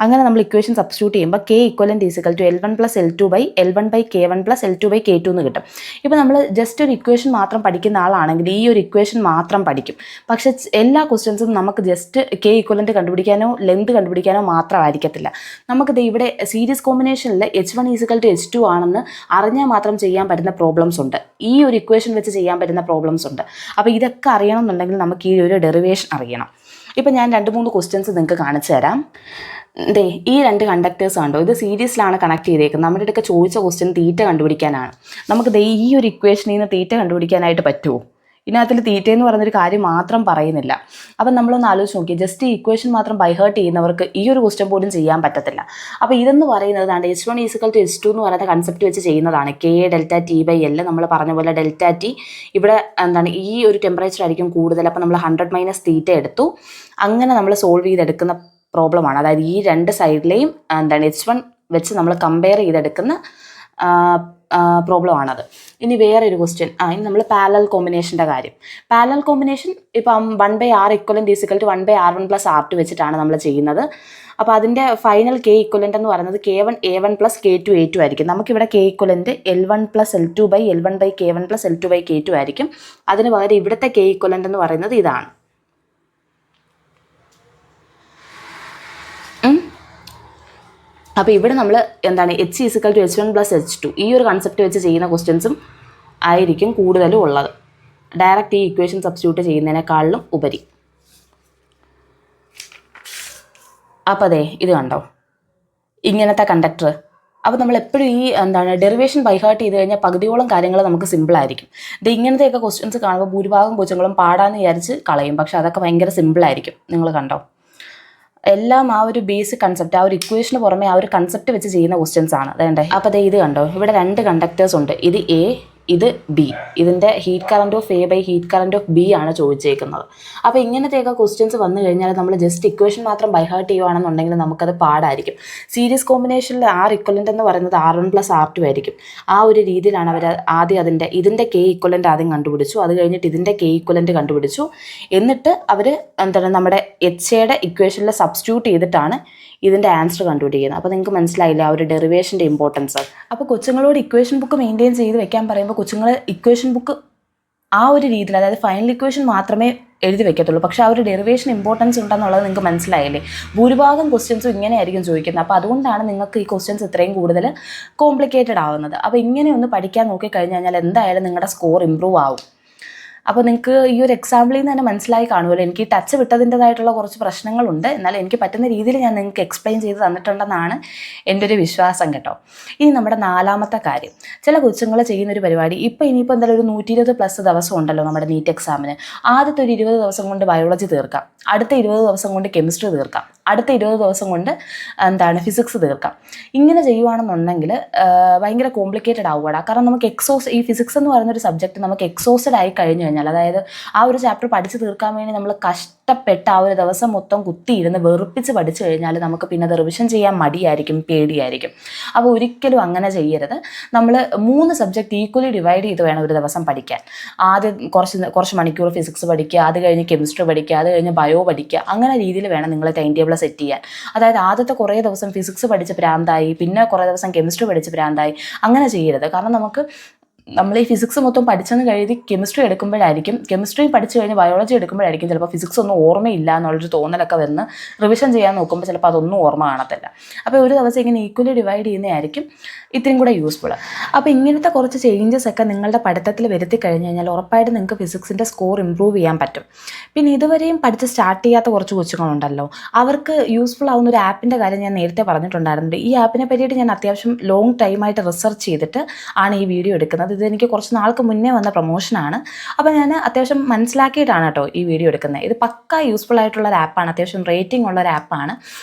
അങ്ങനെ നമ്മൾ ഇക്വേഷൻ സബ്സ്റ്റിറ്റ്യൂട്ട് ചെയ്യുമ്പോൾ K equivalent L1 + L2/L1/K1 + L2/K2 എന്ന് കിട്ടും. ഇപ്പോൾ നമ്മൾ ജസ്റ്റ് ഒരു ഇക്വേഷൻ മാത്രം പഠിക്കുന്ന ആളാണെങ്കിൽ ഈ ഒരു ഇക്വേഷൻ മാത്രം പഠിക്കും. പക്ഷേ എല്ലാ ക്വസ്റ്റ്യൻസും നമുക്ക് ജസ്റ്റ് K ഇക്വലൻറ്റ് കണ്ടുപിടിക്കാനോ ലെങ്ത് കണ്ടുപിടിക്കാനോ മാത്രമായിരിക്കത്തില്ല. നമുക്കിത് ഇവിടെ സീരീസ് കോമ്പിനേഷനിൽ H1 = H2 ആണെന്ന് അറിഞ്ഞാൽ മാത്രം ചെയ്യാൻ പറ്റുന്ന പ്രോബ്ലംസ് ഉണ്ട്, ഈ ഒരു ഇക്വേഷൻ വെച്ച് ചെയ്യാൻ പറ്റുന്ന പ്രോബ്ലംസ് ഉണ്ട്. അപ്പോൾ ഇതൊക്കെ അറിയണമെന്നുണ്ടെങ്കിൽ നമുക്ക് ഈ ഒരു ഡെറിവേഷൻ അറിയണം. ഇപ്പോൾ ഞാൻ 2-3 ക്വസ്റ്റ്യൻസ് നിങ്ങൾക്ക് കാണിച്ചു തരാം. ഈ 2 കണ്ടക്ടേഴ്സ് കണ്ടോ, ഇത് സീരീസിലാണ് കണക്ട് ചെയ്തേക്കുന്നത്. നമ്മുടെ അടുക്ക ചോദിച്ച ക്വസ്റ്റ്യൻ തീറ്റ കണ്ടുപിടിക്കാനാണ്. നമുക്ക് ഈ ഒരു ഇക്വേഷനിൽ നിന്ന് തീറ്റ കണ്ടുപിടിക്കാനായിട്ട് പറ്റുമോ? ഇതിനകത്തിൽ തീറ്റ എന്ന് പറയുന്നൊരു കാര്യം മാത്രം പറയുന്നില്ല. അപ്പം നമ്മളൊന്ന് ആലോചിച്ച് നോക്കി, ജസ്റ്റ് ഈ ഇക്വേഷൻ മാത്രം ബൈഹേർട്ട് ചെയ്യുന്നവർക്ക് ഈ ഒരു ക്വസ്റ്റ്യൻ പോലും ചെയ്യാൻ പറ്റത്തില്ല. അപ്പോൾ ഇതെന്ന് പറയുന്നത് H1 = H2 എന്ന് പറയുന്ന കൺസെപ്റ്റ് വെച്ച് ചെയ്യുന്നതാണ്. K∆T/L നമ്മൾ പറഞ്ഞ പോലെ ∆T ഇവിടെ എന്താണ് ഈ ഒരു ടെമ്പറേച്ചർ ആയിരിക്കും കൂടുതൽ. അപ്പോൾ നമ്മൾ 100 - θ എടുത്തു. അങ്ങനെ നമ്മൾ സോൾവ് ചെയ്തെടുക്കുന്ന പ്രോബ്ലമാണ്. അതായത് ഈ 2 സൈഡിലെയും H1 വെച്ച് നമ്മൾ കമ്പയർ ചെയ്തെടുക്കുന്ന പ്രോബ്ലമാണത്. ഇനി വേറൊരു ക്വസ്റ്റ്യൻ, ഇനി നമ്മൾ പാരലൽ കോമ്പിനേഷൻ്റെ കാര്യം. പാരലൽ കോമ്പിനേഷൻ ഇപ്പം 1/R = 1/R1 + R2 വെച്ചിട്ടാണ് നമ്മൾ ചെയ്യുന്നത്. അപ്പോൾ അതിൻ്റെ ഫൈനൽ K ഇക്വലൻ്റ് എന്ന് പറയുന്നത് K1A1 + K2A2 ആയിരിക്കും. നമുക്കിവിടെ K equivalent L1 + L2/L1/K1 + L2/K2 ആയിരിക്കും. അതിന് പകരം ഇവിടുത്തെ K ഇക്വലൻ്റ് എന്ന് പറയുന്നത് ഇതാണ്. അപ്പോൾ ഇവിടെ നമ്മൾ H = H1 + H2 ഈ ഒരു കൺസെപ്റ്റ് വെച്ച് ചെയ്യുന്ന ക്വസ്റ്റ്യൻസും ആയിരിക്കും കൂടുതലും ഉള്ളത്, ഡയറക്റ്റ് ഈ ഇക്വേഷൻ സബ്സ്റ്റിറ്റ്യൂട്ട് ചെയ്യുന്നതിനേക്കാളും ഉപരി. അപ്പോൾ ഇത് കണ്ടോ ഇങ്ങനത്തെ കണ്ടക്ടർ. അപ്പോൾ നമ്മൾ എപ്പോഴും ഈ ഡെറിവേഷൻ ബൈഹാർട്ട് ചെയ്ത് കഴിഞ്ഞാൽ പകുതിയോളം കാര്യങ്ങൾ നമുക്ക് സിമ്പിളായിരിക്കും. ഇങ്ങനത്തെയൊക്കെ ക്വസ്റ്റ്യൻസ് കാണുമ്പോൾ ഭൂരിഭാഗം കൊച്ചുങ്ങളും പാടാന്ന് വിചാരിച്ച് കളയും. പക്ഷേ അതൊക്കെ ഭയങ്കര സിമ്പിളായിരിക്കും. നിങ്ങൾ കണ്ടോ, എല്ലാം ആ ഒരു ബേസിക് കൺസെപ്റ്റ്, ആ ഒരു ഇക്വേഷന് പുറമെ ആ ഒരു കൺസെപ്റ്റ് വെച്ച് ചെയ്യുന്ന ക്വസ്റ്റ്യൻസ് ആണ്. അതേണ്ടേ. അപ്പോൾ ഇത് കണ്ടോ, ഇവിടെ 2 കണ്ടക്ടേഴ്സ് ഉണ്ട്. ഇത് A, ഇത് B. ഇതിൻ്റെ heat current of A heat current of B ആണ് ചോദിച്ചേക്കുന്നത്. അപ്പോൾ ഇങ്ങനത്തെയൊക്കെ ക്വസ്റ്റ്യൻസ് വന്നു കഴിഞ്ഞാൽ നമ്മൾ ജസ്റ്റ് ഇക്വേഷൻ മാത്രം ബൈഹാർട്ട് ചെയ്യുകയാണെന്നുണ്ടെങ്കിൽ നമുക്കത് പാടായിരിക്കും. സീരീസ് കോമ്പിനേഷനിൽ R ഇക്വലൻ്റ് എന്ന് പറയുന്നത് R1 + R2 ആയിരിക്കും. ആ ഒരു രീതിയിലാണ് അവർ ആദ്യം ഇതിൻ്റെ K ഇക്വലൻ്റ് ആദ്യം കണ്ടുപിടിച്ചു. അത് കഴിഞ്ഞിട്ട് ഇതിൻ്റെ K ഇക്വലൻ്റ് കണ്ടുപിടിച്ചു. എന്നിട്ട് അവർ നമ്മുടെ Hയുടെ ഇക്വേഷനിൽ സബ്സ്റ്റിറ്റ്യൂട്ട് ചെയ്തിട്ടാണ് ഇതിൻ്റെ ആൻസർ കണ്ടുപിടിക്കുന്നത്. അപ്പോൾ നിങ്ങൾക്ക് മനസ്സിലായില്ല ആ ഒരു ഡെറിവേഷൻ്റെ ഇമ്പോർട്ടൻസ്. അപ്പോൾ കൊച്ചുങ്ങളോട് ഇക്വേഷൻ ബുക്ക് മെയിൻറ്റെയിൻ ചെയ്ത് വെക്കാൻ പറയുമ്പോൾ കൊച്ചുങ്ങൾ ഇക്വേഷൻ ബുക്ക് ആ ഒരു രീതിയിൽ, അതായത് ഫൈനൽ ഇക്വേഷൻ മാത്രമേ എഴുതി വെക്കത്തുള്ളൂ. പക്ഷേ ആ ഒരു ഡെറിവേഷൻ ഇമ്പോർട്ടൻസ് ഉണ്ടെന്നുള്ളത് നിങ്ങൾക്ക് മനസ്സിലായില്ലേ? ഭൂരിഭാഗം ക്വസ്റ്റ്യൻസും ഇങ്ങനെയായിരിക്കും ചോദിക്കുന്നത്. അപ്പോൾ അതുകൊണ്ടാണ് നിങ്ങൾക്ക് ഈ ക്വസ്റ്റ്യൻസ് ഇത്രയും കൂടുതൽ കോംപ്ലിക്കേറ്റഡ് ആവുന്നത്. അപ്പോൾ ഇങ്ങനെ ഒന്ന് പഠിക്കാൻ നോക്കിക്കഴിഞ്ഞ് കഴിഞ്ഞാൽ എന്തായാലും നിങ്ങളുടെ സ്കോർ ഇമ്പ്രൂവ് ആവും. അപ്പോൾ നിങ്ങൾക്ക് ഈ ഒരു എക്സാമ്പിളിൽ നിന്ന് തന്നെ മനസ്സിലായി കാണുമല്ലോ, എനിക്ക് ടച്ച് വിട്ടതിൻ്റെതായിട്ടുള്ള കുറച്ച് പ്രശ്നങ്ങളുണ്ട്. എന്നാൽ എനിക്ക് പറ്റുന്ന രീതിയിൽ ഞാൻ നിങ്ങൾക്ക് എക്സ്പ്ലെയിൻ ചെയ്ത് തന്നിട്ടുണ്ടെന്നാണ് എൻ്റെ ഒരു വിശ്വാസം കേട്ടോ. ഇനി നമ്മുടെ 4ാമത്തെ കാര്യം, ചില കൊച്ചുങ്ങൾ ചെയ്യുന്നൊരു പരിപാടി, ഇനിയിപ്പോൾ എന്തായാലും ഒരു 120+ ദിവസം ഉണ്ടല്ലോ നമ്മുടെ നീറ്റ് എക്സാമിന്. ആദ്യത്തെ ഒരു 20 ദിവസം കൊണ്ട് ബയോളജി തീർക്കാം, അടുത്ത 20 ദിവസം കൊണ്ട് കെമിസ്ട്രി തീർക്കാം, അടുത്ത 20 ദിവസം കൊണ്ട് ഫിസിക്സ് തീർക്കാം. ഇങ്ങനെ ചെയ്യുവാണെന്നുണ്ടെങ്കിൽ ഭയങ്കര കോംപ്ലിക്കേറ്റഡ് ആവുകയാണ്. കാരണം നമുക്ക് ഈ ഫിസിക്സ് എന്ന് പറയുന്നൊരു സബ്ജക്റ്റ് നമുക്ക് എക്സോസ്റ്റഡ് ആയി കഴിഞ്ഞു കഴിഞ്ഞാൽ, അതായത് ആ ഒരു ചാപ്റ്റർ പഠിച്ച് തീർക്കാൻ വേണ്ടി നമ്മൾ കഷ്ടപ്പെട്ട് ആ ഒരു ദിവസം മൊത്തം കുത്തിയിരുന്ന് വെറുപ്പിച്ച് പഠിച്ചു കഴിഞ്ഞാൽ നമുക്ക് പിന്നെ അത് റിവിഷൻ ചെയ്യാൻ മടിയായിരിക്കും, പേടിയായിരിക്കും. അപ്പോൾ ഒരിക്കലും അങ്ങനെ ചെയ്യരുത്. നമ്മൾ 3 സബ്ജക്റ്റ് ഈക്വലി ഡിവൈഡ് ചെയ്ത് വേണം ഒരു ദിവസം പഠിക്കാൻ. ആദ്യം കുറച്ച് മണിക്കൂർ ഫിസിക്സ് പഠിക്കുക, അത് കഴിഞ്ഞ് കെമിസ്ട്രി പഠിക്കുക, അത് കഴിഞ്ഞ് ബയോ പഠിക്കുക. അങ്ങനെ രീതിയിൽ വേണം നിങ്ങൾ ടൈം ടേബിൾ സെറ്റ് ചെയ്യാൻ. അതായത് ആദ്യത്തെ കുറേ ദിവസം ഫിസിക്സ് പഠിച്ച് ഭ്രാന്തായി, പിന്നെ കുറേ ദിവസം കെമിസ്ട്രി പഠിച്ച് ഭ്രാന്തായി, അങ്ങനെ ചെയ്യരുത്. കാരണം നമ്മൾ ഈ ഫിസിക്സ് മൊത്തം പഠിച്ചെന്ന് കരുതി കെമിസ്ട്രി എടുക്കുമ്പോഴായിരിക്കും, കെമിസ്ട്രി പഠിച്ചു കഴിഞ്ഞ് ബയോളജി എടുക്കുമ്പോഴായിരിക്കും ചിലപ്പോൾ ഫിസിക്സ് ഒന്നും ഓർമ്മയില്ല എന്നുള്ളൊരു തോന്നലൊക്കെ വന്ന് റിവിഷൻ ചെയ്യാൻ നോക്കുമ്പോൾ ചിലപ്പോൾ അതൊന്നും ഓർമ്മ കാണത്തില്ല. അപ്പോൾ ഒരു ദിവസം ഇങ്ങനെ ഈക്വലി ഡിവൈഡ് ചെയ്യുന്നതായിരിക്കും ഇത്രയും കൂടെ യൂസ്ഫുൾ. അപ്പോൾ ഇങ്ങനത്തെ കുറച്ച് ചേഞ്ചസ് ഒക്കെ നിങ്ങളുടെ പഠിത്തത്തിൽ വരുത്തി കഴിഞ്ഞ് കഴിഞ്ഞാൽ ഉറപ്പായിട്ട് നിങ്ങൾക്ക് ഫിസിക്സിൻ്റെ സ്കോർ ഇമ്പ്രൂവ് ചെയ്യാൻ പറ്റും. പിന്നെ ഇതുവരെയും പഠിച്ച് സ്റ്റാർട്ട് ചെയ്യാത്ത കുറച്ച് കൊച്ചുങ്ങളുണ്ടല്ലോ, അവർക്ക് യൂസ്ഫുൾ ആവുന്ന ഒരു ആപ്പിൻ്റെ കാര്യം ഞാൻ നേരത്തെ പറഞ്ഞിട്ടുണ്ടായിരുന്നുണ്ട്. ഈ ആപ്പിനെ പറ്റിയിട്ട് ഞാൻ അത്യാവശ്യം ലോങ് ടൈമായിട്ട് റിസർച്ച് ചെയ്തിട്ട് ആണ് ഈ വീഡിയോ എടുക്കുന്നത്. ഇതെനിക്ക് കുറച്ച് നാൾക്ക് മുന്നേ വന്ന പ്രൊമോഷനാണ്. അപ്പോൾ ഞാൻ അത്യാവശ്യം മനസ്സിലാക്കിയിട്ടാണ് കേട്ടോ ഈ വീഡിയോ എടുക്കുന്നത്. ഇത് പക്ക യൂസ്ഫുൾ ആയിട്ടുള്ള ഒരു ആപ്പാണ്, അത്യാവശ്യം റേറ്റിംഗ് ഉള്ള ഒരു ആപ്പാണ്.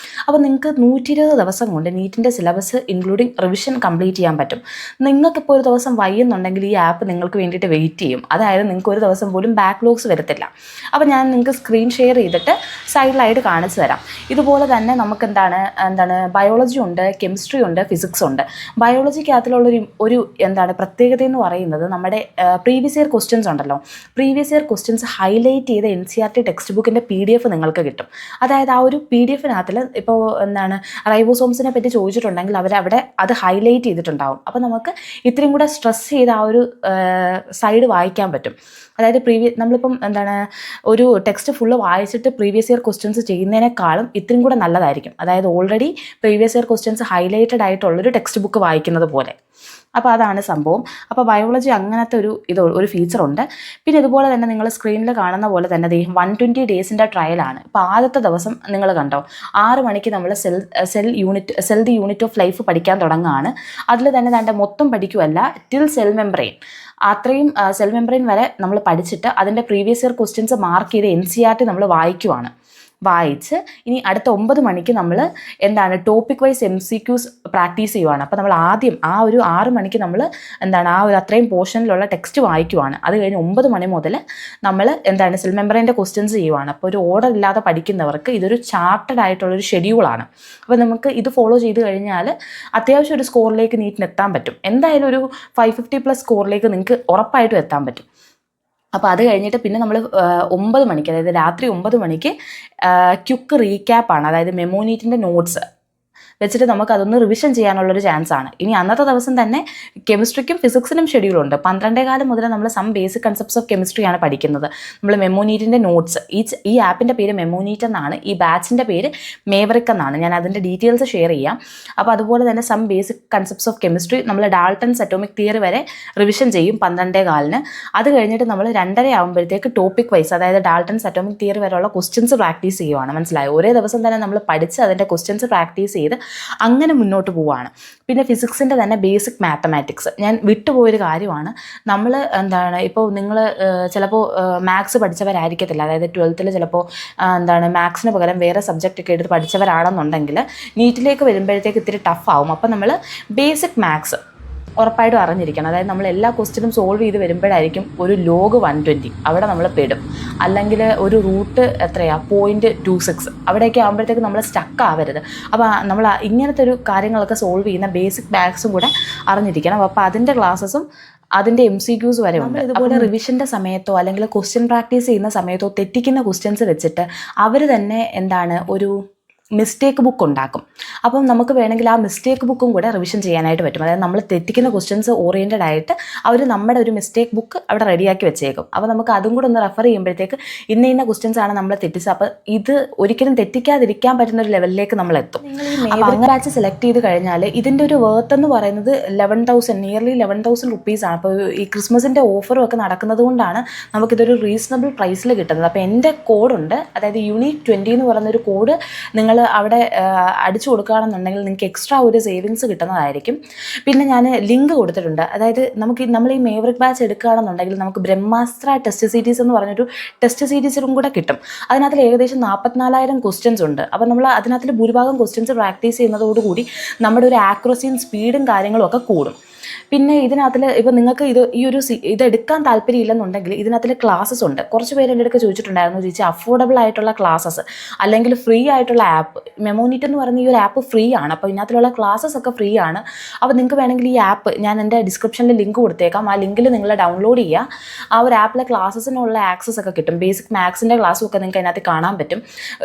അപ്പോൾ നിങ്ങൾക്ക് 120 ദിവസം കൊണ്ട് നീറ്റിൻ്റെ സിലബസ് ഇൻക്ലൂഡിങ് റിവിഷൻ കംപ്ലീറ്റ് ചെയ്യാൻ പറ്റും. നിങ്ങൾക്കിപ്പോൾ ഒരു ദിവസം വയ്യുന്നുണ്ടെങ്കിൽ ഈ ആപ്പ് നിങ്ങൾക്ക് വേണ്ടിയിട്ട് വെയിറ്റ് ചെയ്യും. അതായത് നിങ്ങൾക്ക് ഒരു ദിവസം പോലും ബാക്ക്ലോഗ്സ് വരത്തില്ല. അപ്പോൾ ഞാൻ നിങ്ങൾക്ക് സ്ക്രീൻ ഷെയർ ചെയ്തിട്ട് സൈഡിലായിട്ട് കാണിച്ചു തരാം. ഇതുപോലെ തന്നെ നമുക്ക് എന്താണ് ബയോളജി ഉണ്ട്, കെമിസ്ട്രി ഉണ്ട്, ഫിസിക്സ് ഉണ്ട്. ബയോളജിക്കകത്തുള്ളൊരു പ്രത്യേകത എന്ന് പറയുന്നത് നമ്മുടെ പ്രീവിയസ് ഇയർ ക്വസ്റ്റ്യൻസ് ഉണ്ടല്ലോ, പ്രീവിയസ് ഇയർ ക്വസ്റ്റ്യൻസ് ഹൈലൈറ്റ് ചെയ്ത NCERT ടെക്സ്റ്റ് ബുക്കിൻ്റെ PDF നിങ്ങൾക്ക് കിട്ടും. അതായത് ആ ഒരു PDF-നകത്തിൽ ഇപ്പോൾ റൈബോസോംസിനെ പറ്റി ചോദിച്ചിട്ടുണ്ടെങ്കിൽ അവരവിടെ അത് ഹൈലൈറ്റ് ചെയ്തിട്ടുണ്ടാവും. അപ്പോൾ നമുക്ക് ഇത്രയും കൂടെ സ്ട്രെസ് ചെയ്ത് ആ ഒരു സൈഡ് വായിക്കാൻ പറ്റും. അതായത് നമ്മളിപ്പം ഒരു ടെക്സ്റ്റ് ഫുള്ള് വായിച്ചിട്ട് പ്രീവിയസ് ഇയർ ക്വസ്റ്റ്യൻസ് ചെയ്യുന്നതിനേക്കാളും ഇത്രയും കൂടെ നല്ലതായിരിക്കും. അതായത് already previous year questions highlighted ആയിട്ടുള്ളൊരു ടെക്സ്റ്റ് ബുക്ക് വായിക്കുന്നത് പോലെ. അപ്പോൾ അതാണ് സംഭവം. അപ്പോൾ ബയോളജി അങ്ങനത്തെ ഒരു ഫീച്ചറുണ്ട്. പിന്നെ ഇതുപോലെ തന്നെ നിങ്ങൾ സ്ക്രീനിൽ കാണുന്ന പോലെ തന്നെ 120 ഡേയ്സിൻ്റെ ട്രയലാണ്. ഇപ്പോൾ ആദ്യത്തെ ദിവസം നിങ്ങൾ കണ്ടോ, 6 മണിക്ക് നമ്മൾ sell the unit of life പഠിക്കാൻ തുടങ്ങുകയാണ്. അതിൽ തന്നെ മൊത്തം പഠിക്കുമല്ല, ടിൽ സെൽ മെംബ്രെയിൻ, അത്രയും സെൽ മെംബ്രെയിൻ വരെ നമ്മൾ പഠിച്ചിട്ട് അതിൻ്റെ പ്രീവിയസ് ഇയർ ക്വസ്റ്റ്യൻസ് മാർക്ക് ചെയ്ത് NCERT നമ്മൾ വായിച്ച് ഇനി അടുത്ത 9 മണിക്ക് നമ്മൾ ടോപ്പിക് വൈസ് MCQs പ്രാക്ടീസ് ചെയ്യുവാണ്. അപ്പോൾ നമ്മൾ ആദ്യം ആ ഒരു 6 മണിക്ക് നമ്മൾ ആ ഒരു അത്രയും പോർഷനിലുള്ള ടെക്സ്റ്റ് വായിക്കുവാണ്. അത് കഴിഞ്ഞ് 9 മണി മുതൽ നമ്മൾ സെൽ മെംബ്രെയിൻ്റെ ക്വസ്റ്റ്യൻസ് ചെയ്യുവാണ്. അപ്പോൾ ഒരു ഓർഡർ ഇല്ലാതെ പഠിക്കുന്നവർക്ക് ഇതൊരു ചാർട്ടഡ് ആയിട്ടുള്ളൊരു ഷെഡ്യൂളാണ്. അപ്പോൾ നമുക്ക് ഇത് ഫോളോ ചെയ്ത് കഴിഞ്ഞാൽ അത്യാവശ്യം ഒരു സ്കോറിലേക്ക് നീറ്റിന് എത്താൻ പറ്റും. എന്തായാലും ഒരു 550+ സ്കോറിലേക്ക് നിങ്ങൾക്ക് ഉറപ്പായിട്ടും എത്താൻ പറ്റും. അപ്പോൾ അത് കഴിഞ്ഞിട്ട് പിന്നെ നമ്മൾ 9 മണിക്ക്, അതായത് രാത്രി 9 മണിക്ക് ക്വിക്ക് റീക്യാപ്പാണ്. അതായത് മെമോ നീറ്റിൻ്റെ നോട്ട്സ് വെച്ചിട്ട് നമുക്ക് അതൊന്ന് റിവിഷൻ ചെയ്യാനുള്ളൊരു ചാൻസാണ്. ഇനി അന്നത്തെ ദിവസം തന്നെ കെമിസ്ട്രിക്കും ഫിസിക്സിനും ഷെഡ്യൂളുണ്ട്. 12:15 മുതൽ നമ്മൾ സം ബേസിക് കൺസെപ്റ്റ്സ് ഓഫ് കെമിസ്ട്രിയാണ് പഠിക്കുന്നത്. നമ്മൾ മെമോ നീറ്റിൻ്റെ നോട്ട്സ്, ഈ ആപ്പിൻ്റെ പേര് മെമോ നീറ്റ് എന്നാണ്, ഈ ബാച്ചിൻ്റെ പേര് മേവറിക് എന്നാണ്. ഞാൻ അതിൻ്റെ ഡീറ്റെയിൽസ് ഷെയർ ചെയ്യാം. അപ്പോൾ അതുപോലെ തന്നെ some basic concepts of chemistry നമ്മൾ ഡാൾട്ടൺസ് അറ്റോമിക് തിയറി വരെ റിവിഷൻ ചെയ്യും 12:15. അത് കഴിഞ്ഞിട്ട് നമ്മൾ 2:30 ആകുമ്പോഴത്തേക്ക് ടോപ്പിക് വൈസ്, അതായത് ഡാൾട്ടൺസ് അറ്റോമിക് തിയറി വരെയുള്ള ക്വസ്റ്റ്യൻസ് പ്രാക്ടീസ് ചെയ്യുവാണ്. മനസ്സിലായോ? ഒരേ ദിവസം തന്നെ നമ്മൾ പഠിച്ച് അതിൻ്റെ ക്വസ്റ്റ്യൻസ് പ്രാക്ടീസ് ചെയ്ത് അങ്ങനെ മുന്നോട്ട് പോവുകയാണ്. പിന്നെ ഫിസിക്സിൻ്റെ തന്നെ ബേസിക് മാത്തമാറ്റിക്സ്, ഞാൻ വിട്ടുപോയൊരു കാര്യമാണ്. നമ്മൾ ഇപ്പോൾ നിങ്ങൾ ചിലപ്പോൾ മാത്സ് പഠിച്ചവരായിരിക്കത്തില്ല, അതായത് 12th ചിലപ്പോൾ മാത്സിന് പകരം വേറെ സബ്ജക്റ്റൊക്കെ എടുത്ത് പഠിച്ചവരാണെന്നുണ്ടെങ്കിൽ നീറ്റിലേക്ക് വരുമ്പോഴത്തേക്ക് ഇത്തിരി ടഫാവും. അപ്പോൾ നമ്മൾ ബേസിക് മാത്സ് ഉറപ്പായിട്ടും അറിഞ്ഞിരിക്കണം. അതായത് നമ്മൾ എല്ലാ ക്വസ്റ്റ്യനും സോൾവ് ചെയ്ത് വരുമ്പോഴായിരിക്കും ഒരു log 120 അവിടെ നമ്മൾ പെടും. അല്ലെങ്കിൽ ഒരു റൂട്ട് 0.26 അവിടെയൊക്കെ ആകുമ്പോഴത്തേക്ക് നമ്മൾ സ്റ്റക്ക് ആവരുത്. അപ്പോൾ നമ്മൾ ഇങ്ങനത്തെ ഒരു കാര്യങ്ങളൊക്കെ സോൾവ് ചെയ്യുന്ന ബേസിക് മാത്സും കൂടെ അറിഞ്ഞിരിക്കണം. അപ്പോൾ അതിൻ്റെ ക്ലാസ്സസും അതിൻ്റെ MCQs വരെ ഉണ്ട്. ഇതുപോലെ റിവിഷൻ്റെ സമയത്തോ അല്ലെങ്കിൽ ക്വസ്റ്റ്യൻ പ്രാക്ടീസ് ചെയ്യുന്ന സമയത്തോ തെറ്റിക്കുന്ന ക്വസ്റ്റ്യൻസ് വെച്ചിട്ട് അവർ തന്നെ ഒരു മിസ്റ്റേക്ക് ബുക്ക് ഉണ്ടാക്കും. അപ്പം നമുക്ക് വേണമെങ്കിൽ ആ മിസ്റ്റേക്ക് ബുക്കും കൂടെ റിവിഷൻ ചെയ്യാനായിട്ട് പറ്റും. അതായത് നമ്മൾ തെറ്റിക്കുന്ന ക്വസ്റ്റ്യൻസ് ഓറിയൻറ്റഡ് ആയിട്ട് അവർ നമ്മുടെ ഒരു മിസ്റ്റേക്ക് ബുക്ക് അവിടെ റെഡിയാക്കി വെച്ചേക്കും. അപ്പോൾ നമുക്ക് അതും കൂടെ ഒന്ന് റെഫർ ചെയ്യുമ്പോഴത്തേക്ക് ഇന്ന ക്വസ്റ്റ്യൻസ് ആണ് നമ്മൾ തെറ്റിച്ചത്, അപ്പോൾ ഇത് ഒരിക്കലും തെറ്റിക്കാതിരിക്കാൻ പറ്റുന്ന ഒരു ലെവലിലേക്ക് നമ്മൾ എത്തും. അപ്പോൾ അങ്ങനെ ബാച്ച് സെലക്ട് ചെയ്ത് കഴിഞ്ഞാൽ ഇതിൻ്റെ ഒരു വർത്ത് എന്ന് പറയുന്നത് 11,000 നിയർലി 11,000 റുപ്പീസാണ്. അപ്പോൾ ഈ ക്രിസ്മസിൻ്റെ ഓഫറും ഒക്കെ നടക്കുന്നത് കൊണ്ടാണ് നമുക്കിതൊരു റീസണബിൾ പ്രൈസിൽ കിട്ടുന്നത്. അപ്പോൾ എൻ്റെ കോഡുണ്ട്, അതായത് യൂണിക് 20 എന്ന് പറയുന്നൊരു കോഡ് നിങ്ങൾ അവിടെ അടിച്ചു കൊടുക്കുകയാണെന്നുണ്ടെങ്കിൽ നിങ്ങൾക്ക് എക്സ്ട്രാ ഒരു സേവിങ്സ് കിട്ടുന്നതായിരിക്കും. പിന്നെ ഞാൻ ലിങ്ക് കൊടുത്തിട്ടുണ്ട്. അതായത് നമ്മൾ ഈ മേവറിക് ബാച്ച് എടുക്കുകയാണെന്നുണ്ടെങ്കിൽ നമുക്ക് ബ്രഹ്മാസ്ത്ര ടെസ്റ്റ് സീരീസ് എന്ന് പറഞ്ഞൊരു ടെസ്റ്റ് സീരീസും കൂടെ കിട്ടും. അതിനകത്ത് ഏകദേശം 44,000 ക്വസ്റ്റ്യൻസ് ഉണ്ട്. അപ്പോൾ നമ്മൾ അതിനകത്ത് ഭൂരിഭാഗം ക്വസ്റ്റ്യൻസ് പ്രാക്ടീസ് ചെയ്യുന്നതോടുകൂടി നമ്മുടെ ഒരു ആക്യുറസിയും സ്പീഡും കാര്യങ്ങളും ഒക്കെ കൂടും. പിന്നെ ഇതിനകത്തിൽ ഇപ്പോൾ നിങ്ങൾക്ക് ഇതെടുക്കാൻ താല്പര്യമില്ലെന്നുണ്ടെങ്കിൽ ഇതിനകത്തിൽ ക്ലാസ്സസ് ഉണ്ട്. കുറച്ച് പേര് എൻ്റെ അടുത്ത് ചോദിച്ചിട്ടുണ്ടായിരുന്നു, ചേച്ചി അഫോർഡബിൾ ആയിട്ടുള്ള ക്ലാസ്സസ് അല്ലെങ്കിൽ ഫ്രീ ആയിട്ടുള്ള ആപ്പ്, മെമോനീറ്റ് എന്ന് പറയുന്ന ഈ ഒരു ആപ്പ് ഫ്രീ ആണ്. അപ്പോൾ ഇതിനകത്തുള്ള ക്ലാസ്സസ് ഒക്കെ ഫ്രീ ആണ്. അപ്പോൾ നിങ്ങൾക്ക് വേണമെങ്കിൽ ഈ ആപ്പ് ഞാൻ എൻ്റെ ഡിസ്ക്രിപ്ഷനിൽ ലിങ്ക് കൊടുത്തേക്കാം. ആ ലിങ്കിൽ നിങ്ങൾ ഡൗൺലോഡ് ചെയ്യുക. ആ ഒരു ആപ്പിലെ ക്ലാസ്സസിനുള്ള ആക്സസ് ഒക്കെ കിട്ടും. ബേസിക് മാത്സിൻ്റെ ക്ലാസ്സും ഒക്കെ നിങ്ങൾക്ക് അതിനകത്ത് കാണാൻ പറ്റും.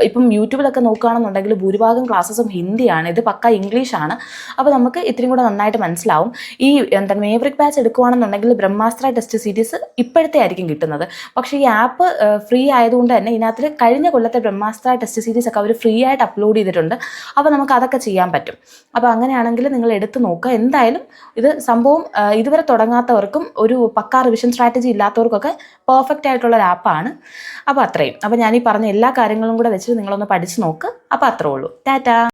ഇപ്പം യൂട്യൂബിലൊക്കെ നോക്കുകയാണെന്നുണ്ടെങ്കിൽ ഭൂരിഭാഗം ക്ലാസ്സസും ഹിന്ദിയാണ്, ഇത് പക്ക ഇംഗ്ലീഷാണ്. അപ്പോൾ നമുക്ക് ഇത്രയും കൂടെ നന്നായിട്ട് മനസ്സിലാവും. ഈ മേവറിക് ബാച്ച് എടുക്കുകയാണെന്നുണ്ടെങ്കിൽ ബ്രഹ്മാസ്ത്ര ടെസ്റ്റ് സീരീസ് ഇപ്പോഴത്തെ ആയിരിക്കും കിട്ടുന്നത്. പക്ഷേ ഈ ആപ്പ് ഫ്രീ ആയതുകൊണ്ട് തന്നെ ഇതിനകത്ത് കഴിഞ്ഞ കൊല്ലത്തെ ബ്രഹ്മാസ്ത്ര ടെസ്റ്റ് സീരീസ് ഒക്കെ അവർ ഫ്രീ ആയിട്ട് അപ്ലോഡ് ചെയ്തിട്ടുണ്ട്. അപ്പോൾ നമുക്ക് അതൊക്കെ ചെയ്യാൻ പറ്റും. അപ്പോൾ അങ്ങനെയാണെങ്കിൽ നിങ്ങൾ എടുത്ത് നോക്കുക. എന്തായാലും ഇത് സംഭവം ഇതുവരെ തുടങ്ങാത്തവർക്കും ഒരു പക്കാ റിവിഷൻ സ്ട്രാറ്റജി ഇല്ലാത്തവർക്കൊക്കെ പെർഫെക്റ്റ് ആയിട്ടുള്ള ഒരു ആപ്പാണ്. അപ്പോൾ അത്രയും. അപ്പോൾ ഞാൻ ഈ പറഞ്ഞ എല്ലാ കാര്യങ്ങളും കൂടെ വെച്ചിട്ട് നിങ്ങളൊന്ന് പഠിച്ച് നോക്ക്. അപ്പോൾ അത്രേ ഉള്ളൂ. ടാറ്റാ.